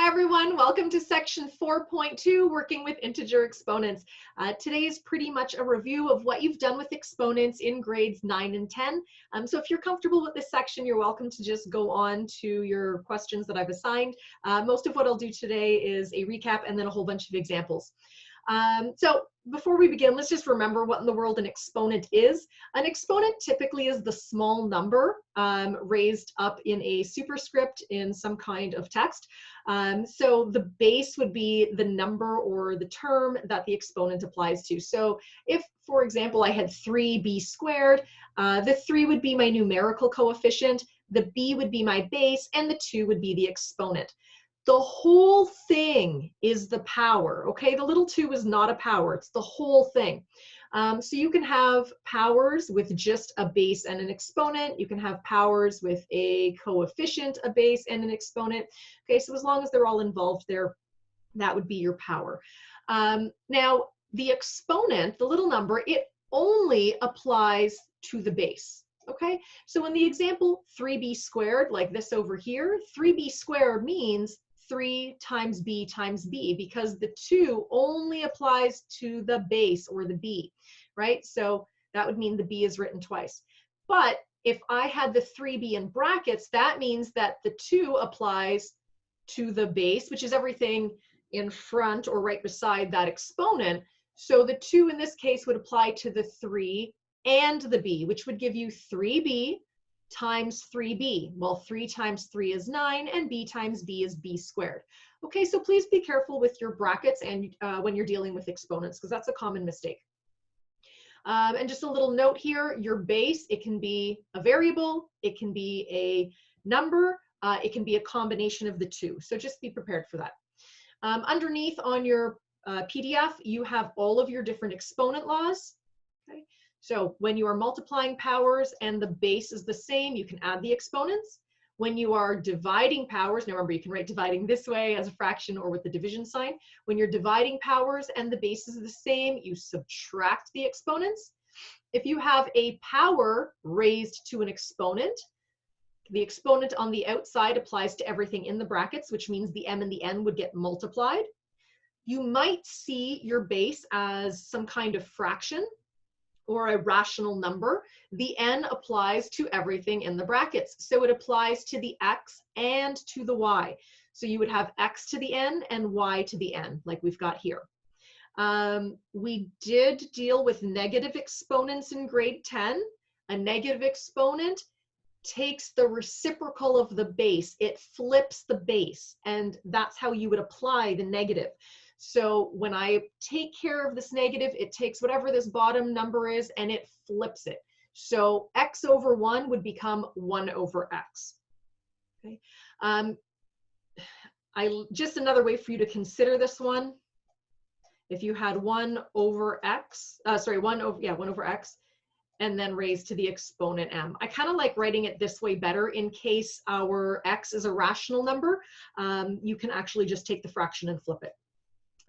everyone, welcome to section 4.2, working with integer exponents. Today is pretty much a review of what you've done with exponents in grades 9 and 10. So if you're comfortable with this section, you're welcome to just go on to your questions that I've assigned. Most of what I'll do today is a recap and then a whole bunch of examples. So before we begin, let's just remember what in the world an exponent is. An exponent typically is the small number raised up in a superscript in some kind of text. So the base would be the number or the term that the exponent applies to. So if, for example, I had 3b squared, the 3 would be my numerical coefficient, the b would be my base, and the 2 would be the exponent. The whole thing is the power, okay? The little 2 is not a power, it's the whole thing. So you can have powers with just a base and an exponent. You can have powers with a coefficient, a base, and an exponent. Okay, so as long as they're all involved there, that would be your power. Now, the exponent, the little number, it only applies to the base. Okay, so in the example 3b squared, like this over here, 3b squared means 3 times b, because the 2 only applies to the base or the b, right? So that would mean the b is written twice. But if I had the 3b in brackets, that means that the 2 applies to the base, which is everything in front or right beside that exponent. So the 2 in this case would apply to the 3 and the b, which would give you 3b times 3b. Well, 3 times 3 is 9, and b times b is b squared. Okay, so please be careful with your brackets and when you're dealing with exponents, because that's a common mistake. And just a little note here, your base, it can be a variable, it can be a number, it can be a combination of the two. So just be prepared for that. Underneath on your PDF, you have all of your different exponent laws. Okay. So when you are multiplying powers and the base is the same, you can add the exponents. When you are dividing powers, now remember you can write dividing this way as a fraction or with the division sign. When you're dividing powers and the base is the same, you subtract the exponents. If you have a power raised to an exponent, the exponent on the outside applies to everything in the brackets, which means the m and the n would get multiplied. You might see your base as some kind of fraction or a rational number. The n applies to everything in the brackets. So it applies to the x and to the y. So you would have x to the n and y to the n, like we've got here. We did deal with negative exponents in grade 10. A negative exponent takes the reciprocal of the base. It flips the base, and that's how you would apply the negative. So when I take care of this negative, it takes whatever this bottom number is and it flips it. So x over 1 would become 1 over x. Okay. Just another way for you to consider this one. If you had 1 over x, 1 over x, and then raised to the exponent m. I kind of like writing it this way better in case our x is a rational number. You can actually just take the fraction and flip it.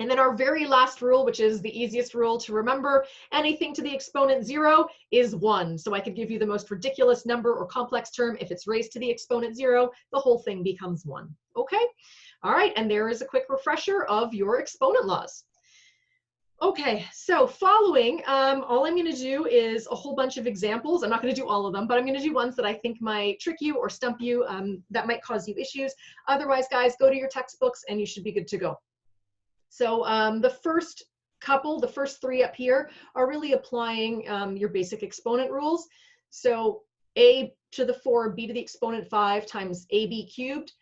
And then our very last rule, which is the easiest rule to remember, anything to the exponent 0 is 1. So I could give you the most ridiculous number or complex term. If it's raised to the exponent 0, the whole thing becomes 1. Okay? All right, and there is a quick refresher of your exponent laws. Okay, so following, all I'm going to do is a whole bunch of examples. I'm not going to do all of them, but I'm going to do ones that I think might trick you or stump you, that might cause you issues. Otherwise, guys, go to your textbooks and you should be good to go. So the first couple, the first 3 up here, are really applying your basic exponent rules. So a to the 4, b to the exponent 5 times ab cubed.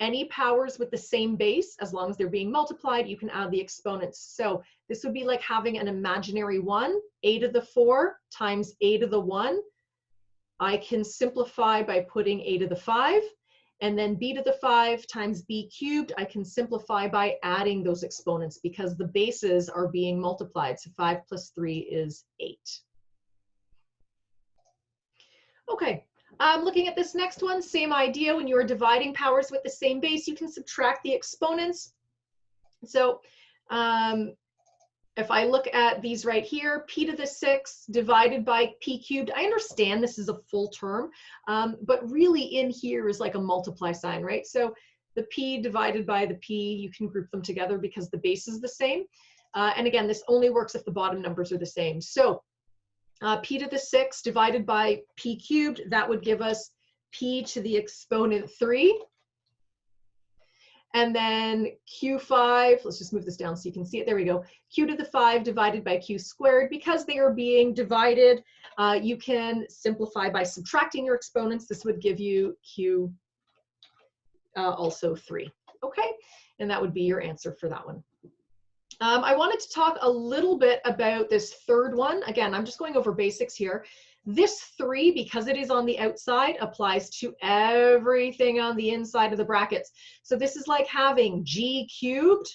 Any powers with the same base, as long as they're being multiplied, you can add the exponents. So this would be like having an imaginary 1, a to the 4 times a to the 1. I can simplify by putting a to the 5. And then b to the 5 times b cubed, I can simplify by adding those exponents because the bases are being multiplied. So 5 plus 3 is 8. Okay, looking at this next one, same idea. When you are dividing powers with the same base, you can subtract the exponents. So if I look at these right here, p to the 6 divided by p cubed, I understand this is a full term, but really in here is like a multiply sign, right? So the p divided by the p, you can group them together because the base is the same. And again, this only works if the bottom numbers are the same. So p to the 6 divided by p cubed, that would give us p to the exponent 3. And then q5, let's just move this down so you can see it. There we go. Q to the 5 divided by q squared. Because they are being divided, you can simplify by subtracting your exponents. This would give you q also 3. Okay, and that would be your answer for that one. I wanted to talk a little bit about this third one. Again, I'm just going over basics here. This 3, because it is on the outside, applies to everything on the inside of the brackets. So this is like having g cubed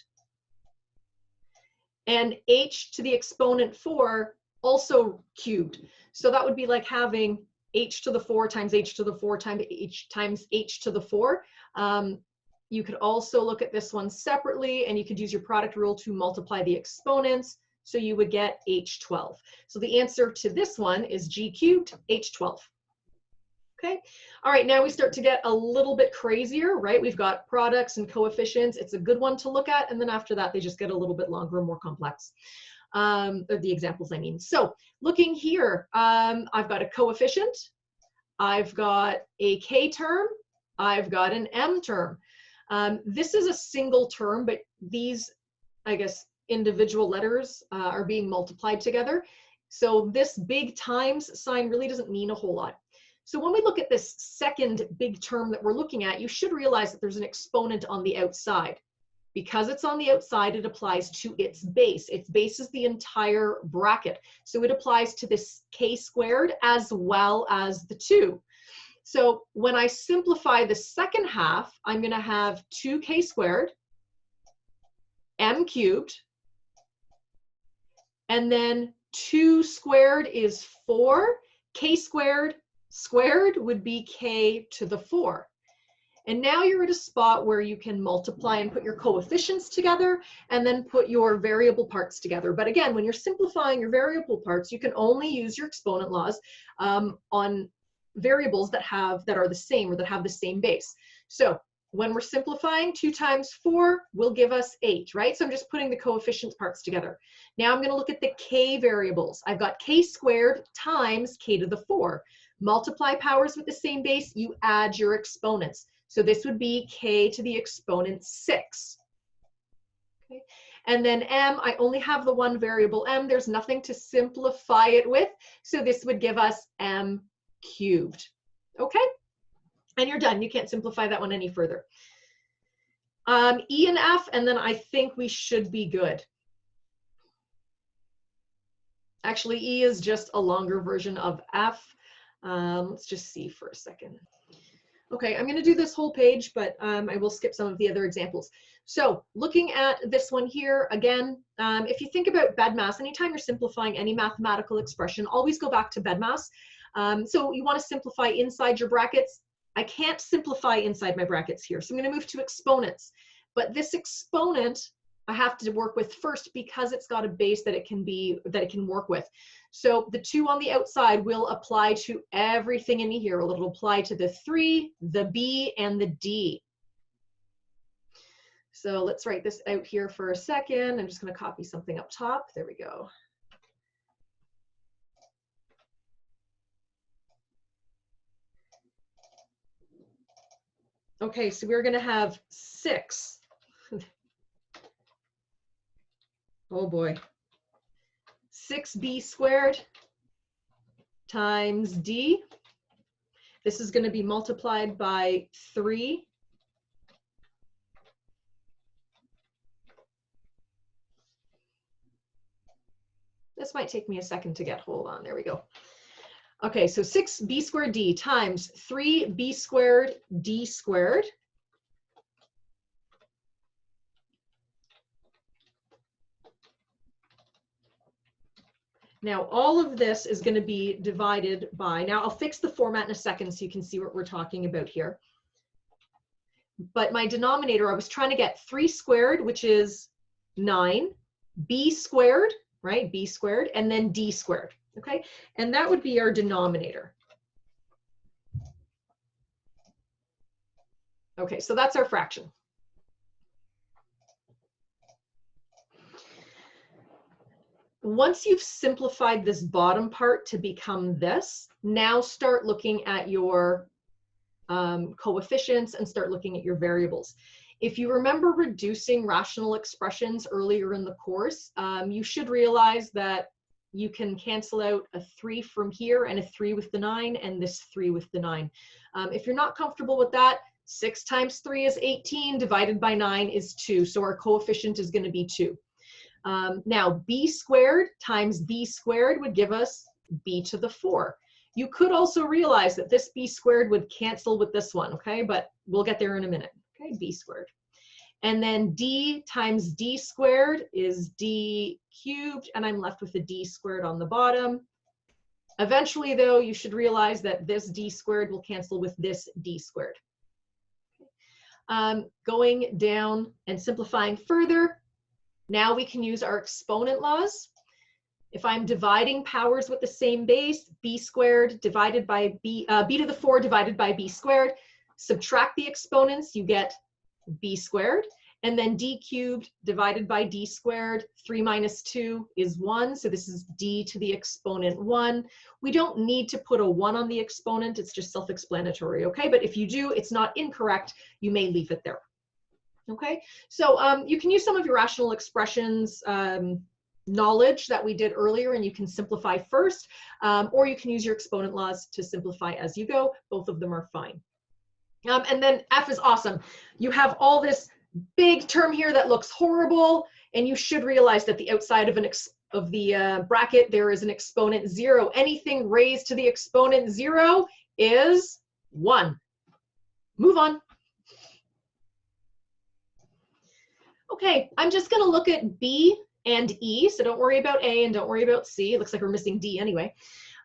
and h to the exponent 4 also cubed. So that would be like having h to the 4 times h to the 4 times h to the 4. You could also look at this one separately, and you could use your product rule to multiply the exponents. So you would get h12. So the answer to this one is g cubed, h12. Okay. All right, now we start to get a little bit crazier, right? We've got products and coefficients. It's a good one to look at. And then after that, they just get a little bit longer and more complex. The examples, I mean. So looking here, I've got a coefficient. I've got a k term. I've got an m term. This is a single term, but these, I guess, individual letters are being multiplied together. So this big times sign really doesn't mean a whole lot. So when we look at this second big term that we're looking at, you should realize that there's an exponent on the outside. Because it's on the outside, it applies to its base. Its base is the entire bracket. So it applies to this k squared as well as the 2. So when I simplify the second half, I'm going to have 2k squared, m cubed, and then 2 squared is 4. K squared squared would be k to the 4. And now you're at a spot where you can multiply and put your coefficients together and then put your variable parts together. But again, when you're simplifying your variable parts, you can only use your exponent laws on variables that are the same or that have the same base. So when we're simplifying, 2 times 4 will give us 8, right? So I'm just putting the coefficient parts together. Now I'm going to look at the k variables. I've got k squared times k to the 4. Multiply powers with the same base, you add your exponents. So this would be k to the exponent 6. Okay. And then m, I only have the one variable m. There's nothing to simplify it with. So this would give us m cubed. Okay, and you're done. You can't simplify that one any further. E and F, and then I think we should be good. Actually, E is just a longer version of F. Let's just see for a second. Okay, I'm going to do this whole page, but I will skip some of the other examples. So looking at this one here, again, if you think about BEDMAS, anytime you're simplifying any mathematical expression, always go back to BEDMAS. So you want to simplify inside your brackets. I can't simplify inside my brackets here, so I'm going to move to exponents. But this exponent I have to work with first because it's got a base that it can work with. So the 2 on the outside will apply to everything in here. It'll apply to the 3, the B, and the D. So let's write this out here for a second. I'm just going to copy something up top. There we go. Okay, so we're going to have 6. Oh boy. 6b squared times d. This is going to be multiplied by 3. This might take me a second to get. Hold on. There we go. Okay, so 6b squared d times 3b squared d squared. Now, all of this is going to be divided by, now I'll fix the format in a second so you can see what we're talking about here. But my denominator, I was trying to get 3 squared, which is 9, b squared, right, b squared, and then d squared, okay? And that would be our denominator. Okay, so that's our fraction. Once you've simplified this bottom part to become this, now start looking at your coefficients and start looking at your variables. If you remember reducing rational expressions earlier in the course, you should realize that you can cancel out a 3 from here and a 3 with the 9 and this 3 with the 9. If you're not comfortable with that, 6 times 3 is 18, divided by 9 is 2. So our coefficient is going to be 2. Now, b squared times b squared would give us b to the 4. You could also realize that this b squared would cancel with this one, okay? But we'll get there in a minute, okay? B squared. And then d times d squared is d cubed, and I'm left with a d squared on the bottom. Eventually, though, you should realize that this d squared will cancel with this d squared. Going down and simplifying further, now we can use our exponent laws. If I'm dividing powers with the same base, b squared divided by b to the 4 divided by b squared, subtract the exponents, you get b squared. And then d cubed divided by d squared, 3 minus 2 is 1. So this is d to the exponent 1. We don't need to put a 1 on the exponent. It's just self-explanatory, okay? But if you do, it's not incorrect. You may leave it there. Okay, so you can use some of your rational expressions knowledge that we did earlier, and you can simplify first, or you can use your exponent laws to simplify as you go. Both of them are fine. And then F is awesome. You have all this big term here that looks horrible, and you should realize that the outside of the bracket there is an exponent 0. Anything raised to the exponent 0 is 1. Move on. Okay, I'm just going to look at B and E, so don't worry about A and don't worry about C. It looks like we're missing D anyway.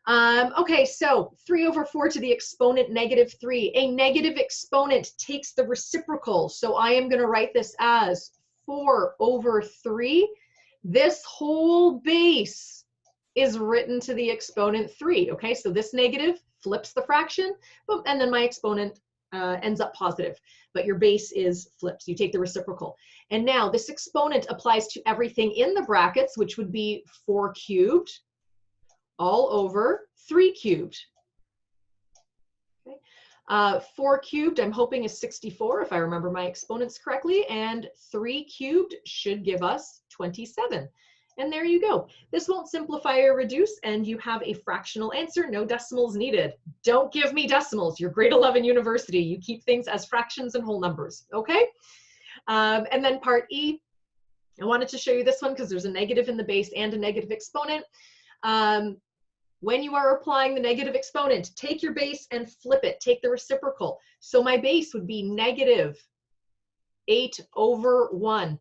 Okay, so 3 over 4 to the exponent negative 3. A negative exponent takes the reciprocal, so I am going to write this as 4 over 3. This whole base is written to the exponent 3, okay? So this negative flips the fraction, and then my exponent ends up positive, but your base is flipped. So you take the reciprocal. And now this exponent applies to everything in the brackets, which would be 4 cubed all over 3 cubed. Okay. 4 cubed, I'm hoping, is 64, if I remember my exponents correctly, and 3 cubed should give us 27. And there you go. This won't simplify or reduce, and you have a fractional answer, no decimals needed. Don't give me decimals. You're grade 11 university. You keep things as fractions and whole numbers, okay? And then part E, I wanted to show you this one because there's a negative in the base and a negative exponent. When you are applying the negative exponent, take your base and flip it. Take the reciprocal. So my base would be negative 8 over 1.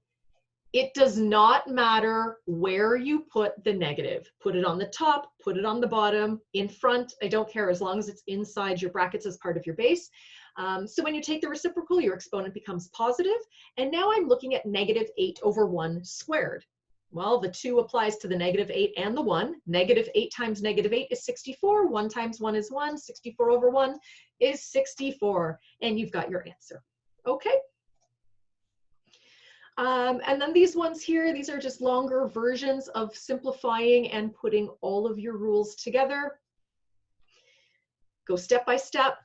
It does not matter where you put the negative. Put it on the top, put it on the bottom, in front, I don't care, as long as it's inside your brackets as part of your base. So when you take the reciprocal, your exponent becomes positive. And now I'm looking at negative 8 over 1 squared. Well, the 2 applies to the negative 8 and the 1. Negative 8 times negative 8 is 64. 1 times 1 is 1. 64 over 1 is 64. And you've got your answer. Okay. And then these ones here, these are just longer versions of simplifying and putting all of your rules together. Go step by step.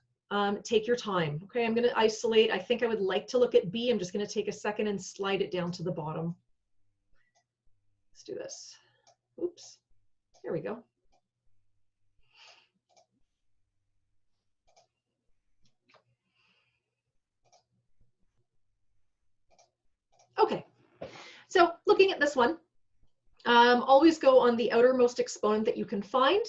Take your time. Okay, I'm going to isolate. I think I would like to look at B. I'm just going to take a second and slide it down to the bottom. Let's do this. Oops. There we go. Okay. So looking at this one, always go on the outermost exponent that you can find.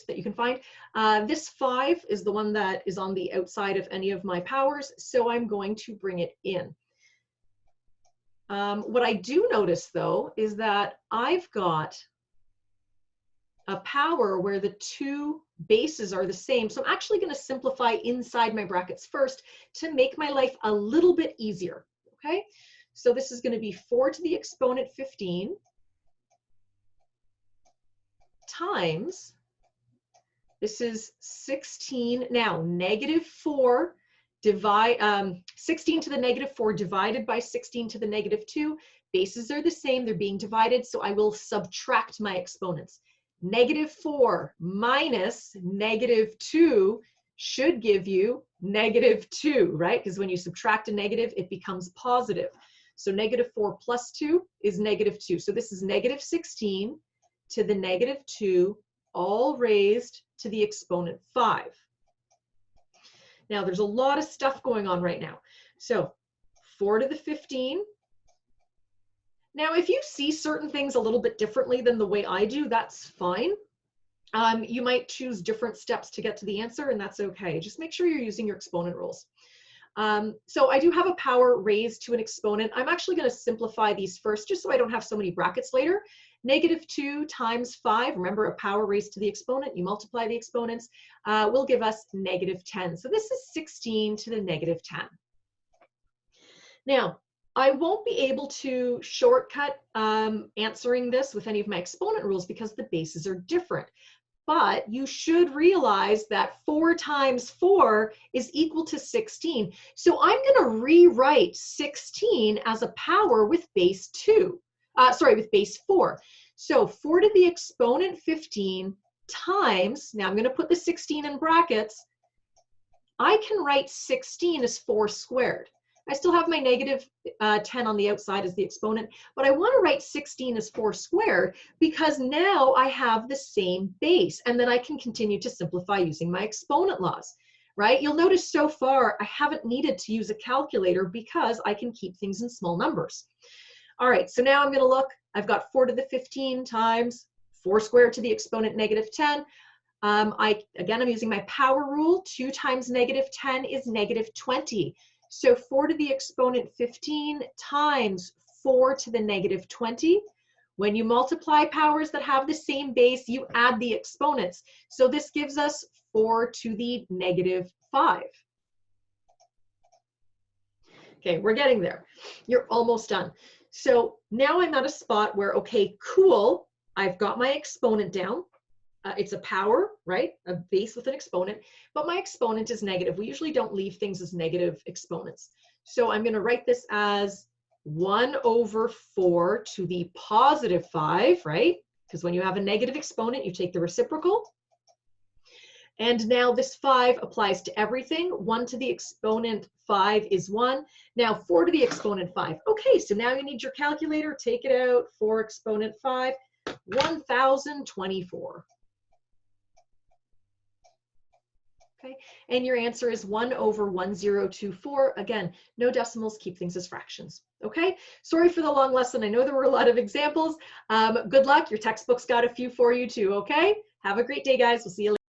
This 5 is the one that is on the outside of any of my powers, so I'm going to bring it in. What I do notice, though, is that I've got a power where the 2 bases are the same. So I'm actually going to simplify inside my brackets first to make my life a little bit easier. Okay, so this is going to be 4 to the exponent 15 times, this is 16. Now, negative 4 16 to the negative 4 divided by 16 to the negative 2. Bases are the same, they're being divided, so I will subtract my exponents. Negative 4 minus negative 2 should give you negative 2, right? Because when you subtract a negative, it becomes positive. So negative 4 plus 2 is negative 2. So this is negative 16 to the negative 2, all raised to the exponent 5. Now, there's a lot of stuff going on right now. So 4 to the 15. Now, if you see certain things a little bit differently than the way I do, that's fine. You might choose different steps to get to the answer, and that's okay. Just make sure you're using your exponent rules. So I do have a power raised to an exponent. I'm actually going to simplify these first, just so I don't have so many brackets later. Negative 2 times 5, remember a power raised to the exponent, you multiply the exponents, will give us negative 10. So this is 16 to the negative 10. Now, I won't be able to shortcut answering this with any of my exponent rules because the bases are different. But you should realize that 4 times 4 is equal to 16. So I'm going to rewrite 16 as a power with base 2. With base 4. So 4 to the exponent 15 times, now I'm going to put the 16 in brackets, I can write 16 as 4 squared. I still have my negative 10 on the outside as the exponent, but I want to write 16 as 4 squared because now I have the same base, and then I can continue to simplify using my exponent laws, right? You'll notice so far I haven't needed to use a calculator because I can keep things in small numbers. All right, so now I'm going to look. I've got 4 to the 15 times 4 squared to the exponent negative 10. Again, I'm using my power rule. 2 times negative 10 is negative 20. So 4 to the exponent 15 times 4 to the negative 20. When you multiply powers that have the same base, you add the exponents. So this gives us 4 to the negative 5. Okay, we're getting there. You're almost done. So now I'm at a spot where, okay, cool, I've got my exponent down. It's a power, right? A base with an exponent, but my exponent is negative. We usually don't leave things as negative exponents. So I'm going to write this as 1 over 4 to the positive 5, right? Because when you have a negative exponent, you take the reciprocal. And now this 5 applies to everything. 1 to the exponent 5 is 1. Now 4 to the exponent 5. Okay, so now you need your calculator. Take it out. 4 exponent 5, 1024. Okay, and your answer is 1 over 1024. Again, no decimals, keep things as fractions. Okay, sorry for the long lesson. I know there were a lot of examples. Good luck. Your textbook's got a few for you too, okay? Have a great day, guys. We'll see you later.